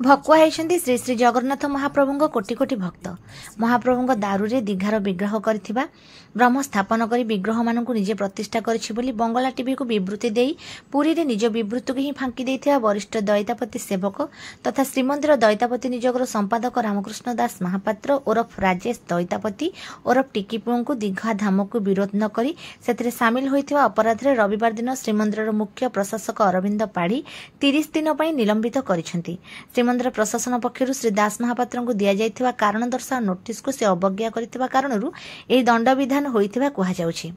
भकुआ होती श्री श्री जगन्नाथ महाप्रभु कोटि कोटि भक्त महाप्रभु दारूरे दीघार विग्रह कर ब्रह्म स्थापन कर विग्रह मानक निजे प्रतिष्ठा करी बंगला टीवी को विवृत्ति दे पुरी रे निज विवृत्ति को ही फांकी देथिबा वरिष्ठ दैतापति सेवक तथा श्रीमंदिर दैतापति निजोगर संपादक रामकृष्ण दास महापात्र ओरफ राजेश दैतापति ओरफ टिकीपुओं को दीघा धाम को विरोध न करी सेथिरे सामिल होइथिबा अपराध रे रविवार दिन श्रीमंदिर मुख्य प्रशासक अरविंद पाढ़ी 30 दिन पर निलंबित करिसेंती। श्रीमंदिर प्रशासन पक्षर श्री दास महापात्र को दि जाइथिबा कारण दर्शाओ नोटिस को से अवज्ञा करथिबा कारणरू एही दंड विधान होइथिबा कुहा जाउछि।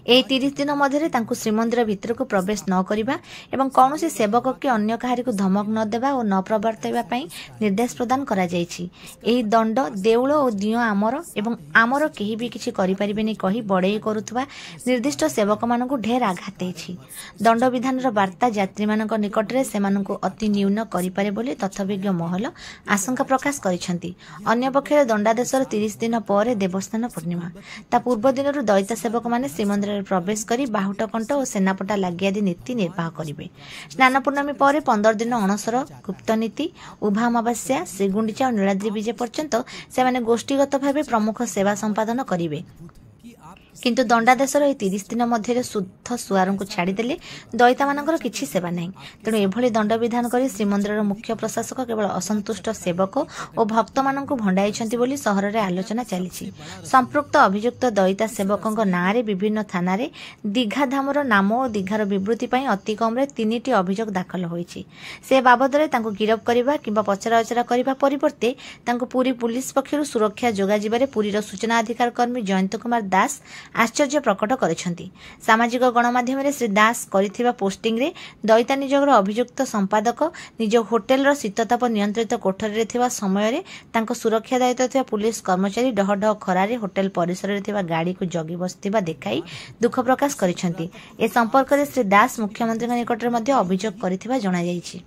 एही 30 दिन मध्य श्रीमंदिर भितर को प्रवेश न करिबा एवं कौनसी सेवक के अन्य काहारी को धमक न देबा और न प्रवर्तैबा पई निर्देश प्रदान करा जायछि। एही दंड देउळ और दियो आमर एवं आमर केही भी किछि करि परिबेनी कहि बड़ेई करुथबा निर्दिष्ट सेवक मानकु ढेर आघात देछि। दंड विधानर वार्ता यात्री मानक निकटरे सेमानकु अति न्यून करि पारे बोली तथ्यविज्ञ महल आशंका प्रकाश करिसेंती। अन्य पक्षरे दंडादेशर 30 दिन पर देवस्थान पूर्णिमा ता पूर्व दिनरु दैता सेवक माने श्रीमंदिर प्रवेश करी बाहुट कंठ और सेनापटा लागि आदि नीति निर्वाह करिवे। स्नान पूर्णमी पर 15 दिन अणसर गुप्त नीति उभा अमावास्या श्रीगुंडीचा और नीलाद्री विजय पर्यंत से गोष्ठीगत भाव प्रमुख सेवा संपादन करिवे। किंतु दंडादेशर 30 दिन मध्य शुद्ध सुआर को छाड़देले दैता मानकर किछि सेवा नहीं। तेणु एभली दंड विधान करी श्रीमंदिर मुख्य प्रशासक केवल असंतुष्ट सेवक और भक्त मानक भंडाई बोली सहर में आलोचना चली। संपृक्त अभियुक्त दैता सेवक नाँ विभिन्न थाना दीघा धामर नाम और दीघार विवृत्ति अति कम 3टी अभियोग दाखल होईछि। से बाबद गिरफ करने कि पचरा उचरा करने परिवर्ते पुरी पुलिस पक्षर सुरक्षा जोगाजिबारे पुरीर सूचना अधिकार कर्मी जयंत कुमार दास आश्चर्य प्रकट करिसेंती। सामाजिक गणमाध्यम श्री दास करिथिबा पोस्टिंग रे दैता निजोगर अभियुक्त संपादक निज होटेल शीतताप नियंत्रित कोठरी रे थिबा समय रे तांको सुरक्षा दायित्व थिबा पुलिस कर्मचारी डह डह खरारे होटेल परिसर रे थिबा गाड़ी को जगी बसथिबा देखाई दुख प्रकाश करिसेंती। ए संपर्क रे श्री दास मुख्यमंत्री निकट रे मध्ये अभियोग करिथिबा जणा जायछि।